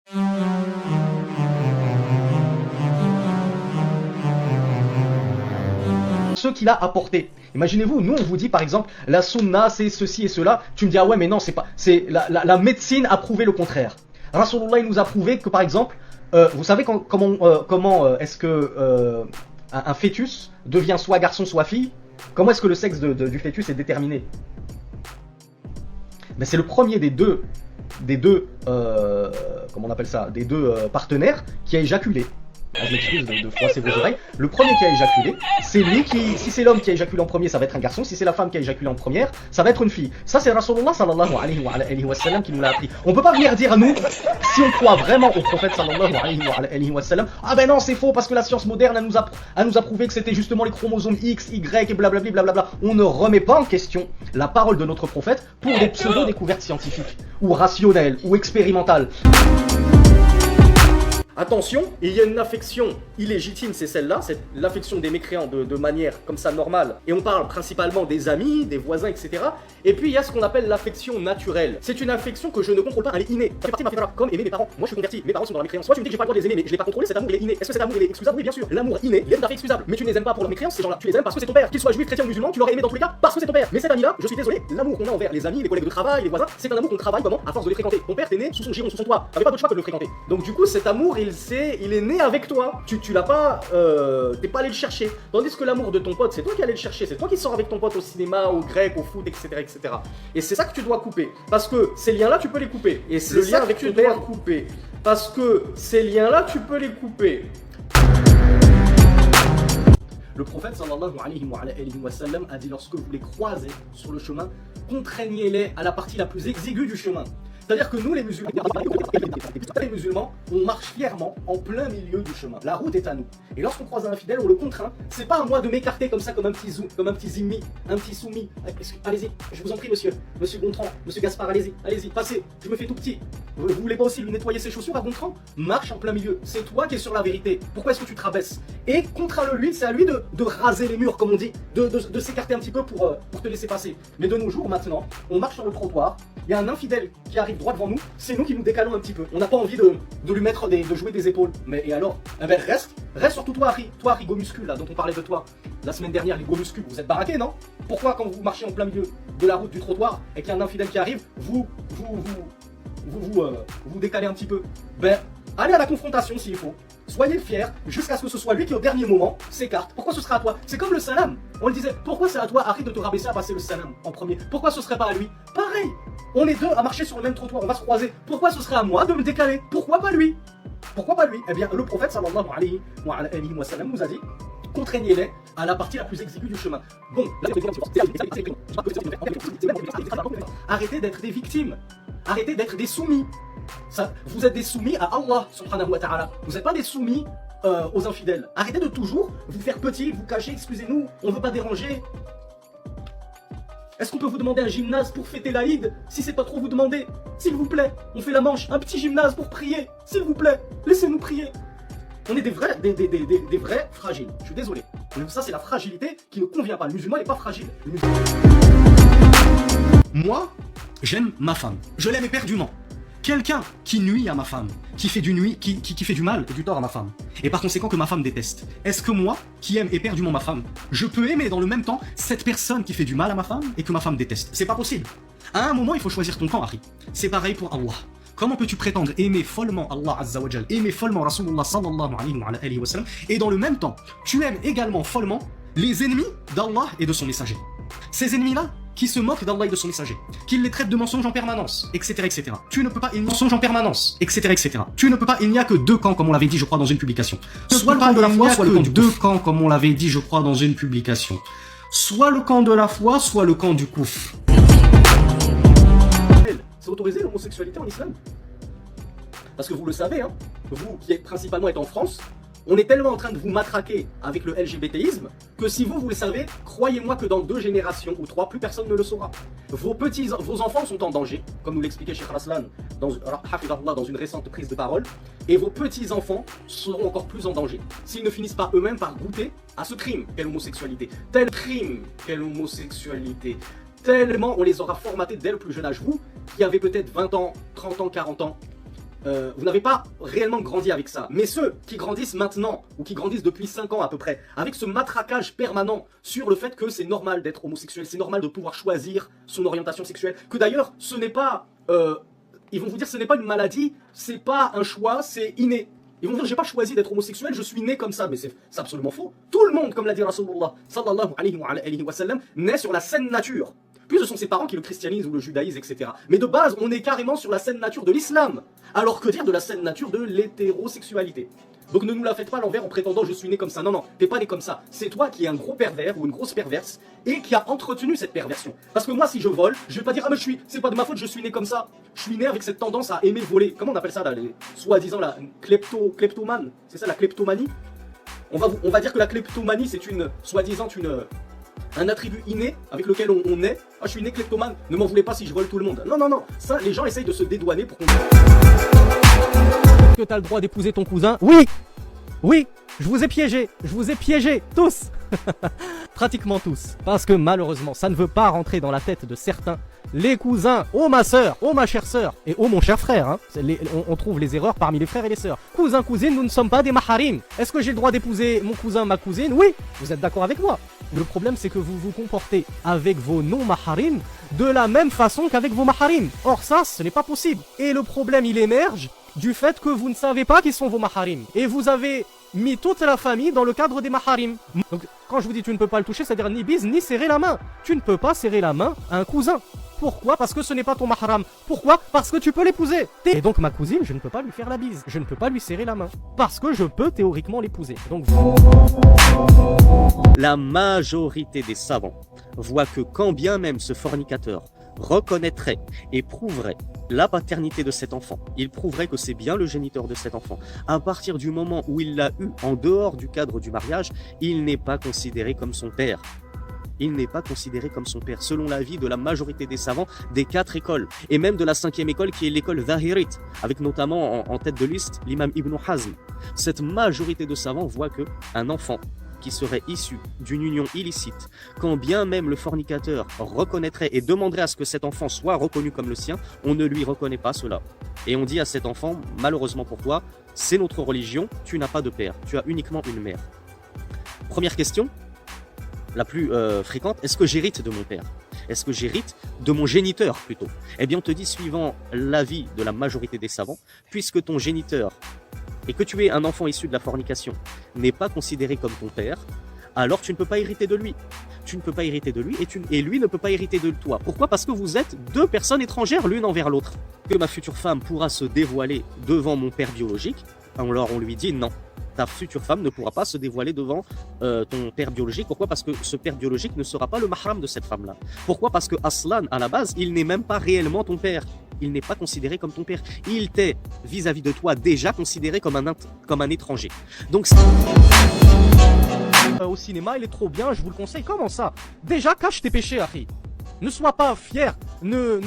Ce qu'il a apporté. Imaginez-vous, nous on vous dit par exemple la sunna c'est ceci et cela, tu me dis ah ouais mais non c'est pas, c'est la médecine a prouvé le contraire. Rasulullah il nous a prouvé que par exemple, vous savez comment est-ce que un fœtus devient soit garçon soit fille? Comment est-ce que le sexe du fœtus est déterminé? Ben, c'est le premier des deux comment on appelle ça, des deux partenaires qui a éjaculé. Je m'excuse de froisser vos oreilles. Le premier qui a éjaculé, c'est lui qui, si c'est l'homme qui a éjaculé en premier, ça va être un garçon. Si c'est la femme qui a éjaculé en première, ça va être une fille. Ça, c'est Rasulullah sallallahu alayhi wa sallam qui nous l'a appris. On peut pas venir dire à nous, si on croit vraiment au prophète sallallahu alayhi wa sallam, ah ben non, c'est faux parce que la science moderne, elle nous a prouvé que c'était justement les chromosomes X, Y et blablabla, blablabla. On ne remet pas en question la parole de notre prophète pour des pseudo-découvertes scientifiques, ou rationnelles, ou expérimentales. Attention, il y a une affection illégitime, c'est celle-là, c'est l'affection des mécréants de manière comme ça normale. Et on parle principalement des amis, des voisins, etc. Et puis il y a ce qu'on appelle l'affection naturelle. C'est une affection que je ne contrôle pas, elle est innée. Ça fait partie de ma fitra, comme aimer mes parents. Moi je suis converti, mes parents sont dans la mécréance. Soit tu me dis que j'ai pas le droit de les aimer, mais je l'ai pas contrôlé, cet amour il est inné. Est-ce que cet amour il est excusable? Oui, bien sûr. L'amour inné, il est tout à fait excusable. Mais tu ne les aimes pas pour leur mécréance, ces gens-là. Tu les aimes parce que c'est ton père. Qu'ils soient juifs, chrétiens ou musulmans, tu l'aurais aimé dans tous les cas parce que c'est ton père. Mais cet ami-là, je suis désolé, l'amour qu'on a envers les amis, les collègues de travail, les voisins, c'est un amour qu'on travaille comment? À force de les fréquenter. Ton père t'es né sous son giron, sous son toit. T'avais pas d'autre choix que de le fréquenter. Donc du coup, cet amour, il est né avec toi. Tu l'as pas, t'es pas allé le chercher. Tandis que l'amour de ton pote, c'est toi qui allais le chercher. C'est toi qui sors avec ton pote au cinéma, au grec, au foot, etc., etc. Et c'est ça que tu dois couper. Parce que ces liens-là, tu peux les couper. Et c'est le lien avec ton père couper. Parce que ces liens-là, tu peux les couper. Le prophète sallallahu alayhi wa sallam a dit lorsque vous les croisez sur le chemin, contraignez-les à la partie la plus exiguë du chemin. C'est-à-dire que nous les musulmans, on marche fièrement en plein milieu du chemin. La route est à nous. Et lorsqu'on croise un infidèle, on le contraint. C'est pas à moi de m'écarter comme ça, comme un petit zimmi, un petit soumis. Allez-y, je vous en prie monsieur Gontran, monsieur Gaspard, allez-y, passez, je me fais tout petit. Vous voulez pas aussi lui nettoyer ses chaussures à Gontran? Marche en plein milieu, c'est toi qui es sur la vérité. Pourquoi est-ce que tu te rabaisses? Et contrains-le lui, c'est à lui de raser les murs, comme on dit, de s'écarter un petit peu pour te laisser passer. Mais de nos jours, maintenant, on marche sur le trottoir, il y a un infidèle qui arrive droit devant nous, c'est nous qui nous décalons un petit peu. On n'a pas envie de lui mettre de jouer des épaules. Mais et alors? Eh ben reste surtout toi Harry go muscule là, dont on parlait de toi la semaine dernière, les go muscule, vous êtes baraqués, non? Pourquoi quand vous marchez en plein milieu de la route, du trottoir, et qu'il y a un infidèle qui arrive, vous décalez un petit peu? Ben, allez à la confrontation s'il faut. Soyez fiers jusqu'à ce que ce soit lui qui au dernier moment s'écarte. Pourquoi ce sera à toi? C'est comme le salam. On le disait, pourquoi c'est à toi, Harry, de te rabaisser à passer le salam en premier? Pourquoi ce serait pas à lui? Pareil, on est deux à marcher sur le même trottoir, on va se croiser. Pourquoi ce serait à moi de me décaler? Pourquoi pas lui? Pourquoi pas lui? Eh bien, le prophète sallallahu alayhi wa sallam nous a dit, contraignez-les à la partie la plus exiguë du chemin. Bon, arrêtez d'être des victimes. Arrêtez d'être des soumis. Ça, vous êtes des soumis à Allah subhanahu wa ta'ala. Vous n'êtes pas des soumis aux infidèles. Arrêtez de toujours vous faire petit, vous cacher, excusez-nous, on ne veut pas déranger. Est-ce qu'on peut vous demander un gymnase pour fêter l'Aïd? Si c'est pas trop vous demander, s'il vous plaît, on fait la manche, un petit gymnase pour prier, s'il vous plaît, laissez-nous prier. On est des vrais fragiles, je suis désolé. Mais ça c'est la fragilité qui ne convient pas. Le musulman n'est pas fragile. Moi, j'aime ma femme. Je l'aime éperdument. Quelqu'un qui nuit à ma femme, qui fait du mal et du tort à ma femme, et par conséquent que ma femme déteste, est-ce que moi, qui aime éperdument ma femme, je peux aimer dans le même temps cette personne qui fait du mal à ma femme et que ma femme déteste? C'est pas possible. À un moment, il faut choisir ton camp, Harry. C'est pareil pour Allah. Comment peux-tu prétendre aimer follement Allah Azza wa Jal, aimer follement Rasulullah sallallahu alayhi wa sallam, et dans le même temps, tu aimes également follement les ennemis d'Allah et de son messager? Ces ennemis-là, qui se moquent d'Allah et de son messager, qui les traitent de mensonges en permanence, etc., etc. Tu ne peux pas, il n'y a mensonges en permanence, etc., etc. Tu ne peux pas, il n'y a que deux camps, comme on l'avait dit, je crois, dans une publication. Soit le camp de la foi, soit le camp du deux camps, comme on l'avait dit, je crois, dans une publication. Soit le camp de la foi, soit le camp du koufr. C'est autorisé l'homosexualité en islam? Parce que vous le savez, hein, vous qui êtes principalement en France, on est tellement en train de vous matraquer avec le LGBTisme que si vous le savez, croyez-moi que dans 2 générations ou 3, plus personne ne le saura. Vos enfants sont en danger, comme nous l'expliquait Cheikh Raslan dans une récente prise de parole, et vos petits-enfants seront encore plus en danger s'ils ne finissent pas eux-mêmes par goûter à ce crime qu'est l'homosexualité. Tel crime qu'est l'homosexualité. Tellement on les aura formatés dès le plus jeune âge. Vous, qui avez peut-être 20 ans, 30 ans, 40 ans, vous n'avez pas réellement grandi avec ça. Mais ceux qui grandissent maintenant, ou qui grandissent depuis 5 ans à peu près, avec ce matraquage permanent sur le fait que c'est normal d'être homosexuel, c'est normal de pouvoir choisir son orientation sexuelle, que d'ailleurs ce n'est pas, ils vont vous dire ce n'est pas une maladie, c'est pas un choix, c'est inné. Ils vont dire j'ai pas choisi d'être homosexuel, je suis né comme ça, mais c'est absolument faux. Tout le monde, comme l'a dit Rasulullah sallallahu alayhi wa sallam, naît sur la saine nature. Puis ce sont ses parents qui le christianisent ou le judaïsent, etc. Mais de base, on est carrément sur la saine nature de l'islam. Alors que dire de la saine nature de l'hétérosexualité? Donc ne nous la faites pas à l'envers en prétendant je suis né comme ça. Non, non, t'es pas né comme ça. C'est toi qui es un gros pervers ou une grosse perverse et qui a entretenu cette perversion. Parce que moi, si je vole, je vais pas dire ah mais c'est pas de ma faute, je suis né comme ça. Je suis né avec cette tendance à aimer voler. Comment on appelle ça là, les soi-disant la kleptomane? C'est ça la kleptomanie? On va dire que la kleptomanie c'est une soi-disant un attribut inné avec lequel on est. Ah, je suis né kleptomane, ne m'en voulez pas si je vole tout le monde. Non, non, non, ça, les gens essayent de se dédouaner pour qu'on... Est-ce que t'as le droit d'épouser ton cousin? Oui. Oui, je vous ai piégés, tous. Pratiquement tous. Parce que malheureusement, ça ne veut pas rentrer dans la tête de certains. Les cousins, oh ma soeur, oh ma chère soeur, et oh mon cher frère, hein. On trouve les erreurs parmi les frères et les sœurs. Cousins, cousines, nous ne sommes pas des maharim. Est-ce que j'ai le droit d'épouser mon cousin, ma cousine? Oui, vous êtes d'accord avec moi. Le problème, c'est que vous vous comportez avec vos non-maharim de la même façon qu'avec vos maharim. Or ça, ce n'est pas possible. Et le problème, il émerge du fait que vous ne savez pas qui sont vos maharim. Et vous avez mis toute la famille dans le cadre des maharim. Donc, quand je vous dis tu ne peux pas le toucher, c'est-à-dire ni bise, ni serrer la main. Tu ne peux pas serrer la main à un cousin. Pourquoi? Parce que ce n'est pas ton mahram. Pourquoi? Parce que tu peux l'épouser. Et donc ma cousine, je ne peux pas lui faire la bise. Je ne peux pas lui serrer la main. Parce que je peux théoriquement l'épouser. Donc la majorité des savants voient que quand bien même ce fornicateur reconnaîtrait et prouverait la paternité de cet enfant, il prouverait que c'est bien le géniteur de cet enfant. À partir du moment où il l'a eu en dehors du cadre du mariage, il n'est pas considéré comme son père. Il n'est pas considéré comme son père, selon l'avis de la majorité des savants des 4 écoles, et même de la 5e école qui est l'école Zahirit, avec notamment en tête de liste l'imam Ibn Hazm. Cette majorité de savants voit que un enfant qui serait issu d'une union illicite, quand bien même le fornicateur reconnaîtrait et demanderait à ce que cet enfant soit reconnu comme le sien, on ne lui reconnaît pas cela. Et on dit à cet enfant, malheureusement pour toi, c'est notre religion, tu n'as pas de père, tu as uniquement une mère. Première question, la plus fréquente, est-ce que j'hérite de mon père? Est-ce que j'hérite de mon géniteur plutôt? Eh bien on te dit, suivant l'avis de la majorité des savants, puisque ton géniteur et que tu es un enfant issu de la fornication n'est pas considéré comme ton père, alors tu ne peux pas hériter de lui. Tu ne peux pas hériter de lui et lui ne peut pas hériter de toi. Pourquoi? Parce que vous êtes 2 personnes étrangères l'une envers l'autre. Que ma future femme pourra se dévoiler devant mon père biologique, alors on lui dit non. Ta future femme ne pourra pas se dévoiler devant ton père biologique. Pourquoi? Parce que ce père biologique ne sera pas le mahram de cette femme-là. Pourquoi? Parce que Aslan, à la base, il n'est même pas réellement ton père. Il n'est pas considéré comme ton père. Il t'est, vis-à-vis de toi, déjà considéré comme un étranger. Donc au cinéma, il est trop bien, je vous le conseille. Comment ça? Déjà, cache tes péchés, Harry. Ne sois pas fier, ne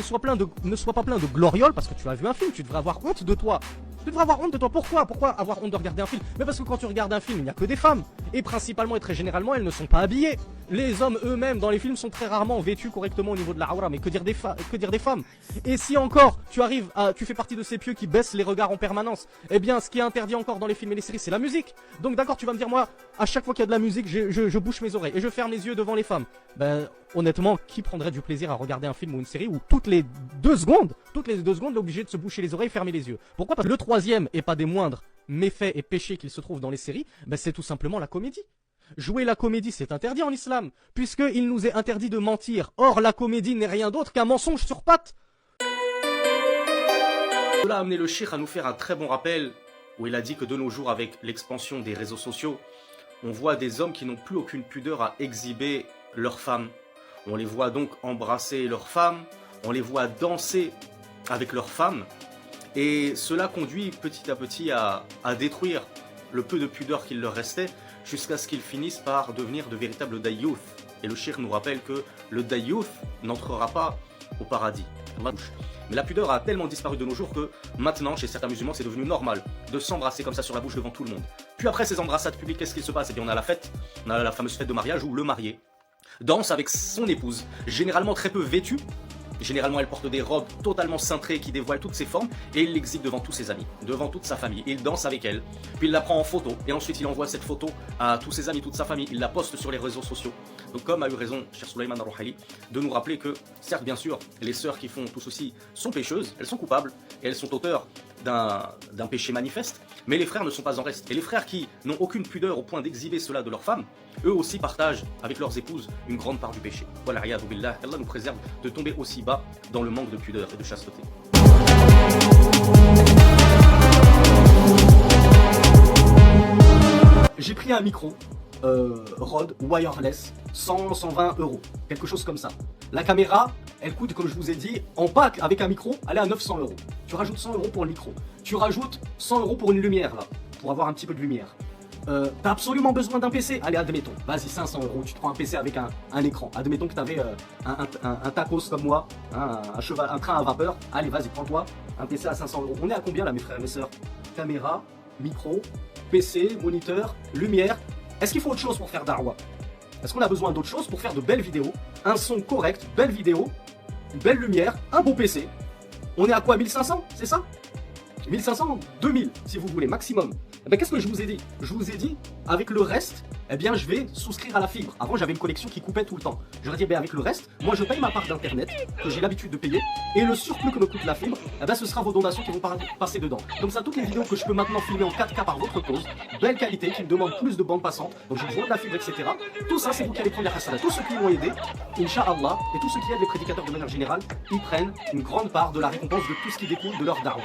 sois pas plein de gloriole parce que tu as vu un film, tu devrais avoir honte de toi. Tu devrais avoir honte de toi. Pourquoi avoir honte de regarder un film? Mais parce que quand tu regardes un film, il n'y a que des femmes. Et principalement et très généralement, elles ne sont pas habillées. Les hommes eux-mêmes dans les films sont très rarement vêtus correctement au niveau de la aura. Mais que dire des femmes? Et si encore tu fais partie de ces pieux qui baissent les regards en permanence, eh bien ce qui est interdit encore dans les films et les séries, c'est la musique. Donc d'accord, tu vas me dire, moi, à chaque fois qu'il y a de la musique, je bouche mes oreilles et je ferme les yeux devant les femmes. Ben honnêtement, qui prendrait du plaisir à regarder un film ou une série où toutes les 2 secondes, il est obligé de se boucher les oreilles et fermer les yeux? Pourquoi? Parce que le troisième, et pas des moindres méfaits et péchés qu'il se trouve dans les séries, ben c'est tout simplement la comédie. Jouer la comédie, c'est interdit en islam, puisqu'il nous est interdit de mentir. Or, la comédie n'est rien d'autre qu'un mensonge sur pattes. Cela a amené le cheikh à nous faire un très bon rappel, où il a dit que de nos jours, avec l'expansion des réseaux sociaux, on voit des hommes qui n'ont plus aucune pudeur à exhiber leurs femmes. On les voit donc embrasser leurs femmes, on les voit danser avec leurs femmes, et cela conduit petit à petit à détruire le peu de pudeur qu'il leur restait, jusqu'à ce qu'ils finissent par devenir de véritables dayyouth. Et le cheikh nous rappelle que le dayyouth n'entrera pas au paradis. Mais la pudeur a tellement disparu de nos jours que maintenant, chez certains musulmans, c'est devenu normal de s'embrasser comme ça sur la bouche devant tout le monde. Puis après ces embrassades publiques, qu'est-ce qu'il se passe? Eh bien on a la fête, on a la fameuse fête de mariage où le marié danse avec son épouse, généralement très peu vêtue, Généralement, elle porte des robes totalement cintrées qui dévoilent toutes ses formes et il l'exhibe devant tous ses amis, devant toute sa famille. Il danse avec elle, puis il la prend en photo et ensuite il envoie cette photo à tous ses amis, toute sa famille. Il la poste sur les réseaux sociaux. Donc comme a eu raison Cheikh Souleymane Al-Rouhaili de nous rappeler que, certes bien sûr, les sœurs qui font tout ceci sont pécheuses, elles sont coupables et elles sont auteurs d'un péché manifeste, mais les frères ne sont pas en reste. Et les frères qui n'ont aucune pudeur au point d'exhiber cela de leurs femmes, eux aussi partagent avec leurs épouses une grande part du péché. Voilà, riyadou billah, Allah nous préserve de tomber aussi bas dans le manque de pudeur et de chasteté. J'ai pris un micro Rode wireless 100-120 €, quelque chose comme ça. La caméra, elle coûte, comme je vous ai dit, en pack avec un micro, elle est à 900 €. Tu rajoutes 100 € pour le micro. Tu rajoutes 100 € pour une lumière là, pour avoir un petit peu de lumière. T'as absolument besoin d'un PC. Allez, admettons, vas-y, 500 €, tu te prends un PC avec un écran. Admettons que tu avais un tacos comme moi, hein, un train à vapeur. Allez, vas-y, prends-toi un PC à 500 €. On est à combien là, mes frères et mes sœurs? Caméra, micro, PC, moniteur, lumière. Est-ce qu'il faut autre chose pour faire Darwa? Est-ce qu'on a besoin d'autre chose pour faire de belles vidéos? Un son correct, belle vidéo, une belle lumière, un beau PC. On est à quoi, 1500? C'est ça? 1500, 2000 si vous voulez, maximum. Eh bien, qu'est-ce que je vous ai dit? Je vous ai dit, avec le reste, eh bien, je vais souscrire à la fibre. Avant, j'avais une connexion qui coupait tout le temps. J'aurais dit, avec le reste, moi, je paye ma part d'internet, que j'ai l'habitude de payer, et le surplus que me coûte la fibre, eh bien, ce sera vos donations qui vont passer dedans. Comme ça, toutes les vidéos que je peux maintenant filmer en 4K par votre cause, belle qualité, qui me demandent plus de bande passante, donc j'ai besoin de la fibre, etc. Tout ça, c'est vous qui allez prendre la hasana. Tous ceux qui m'ont aidé, Inch'Allah, et tous ceux qui aident les prédicateurs de manière générale, ils prennent une grande part de la récompense de tout ce qui découle de leur darwa.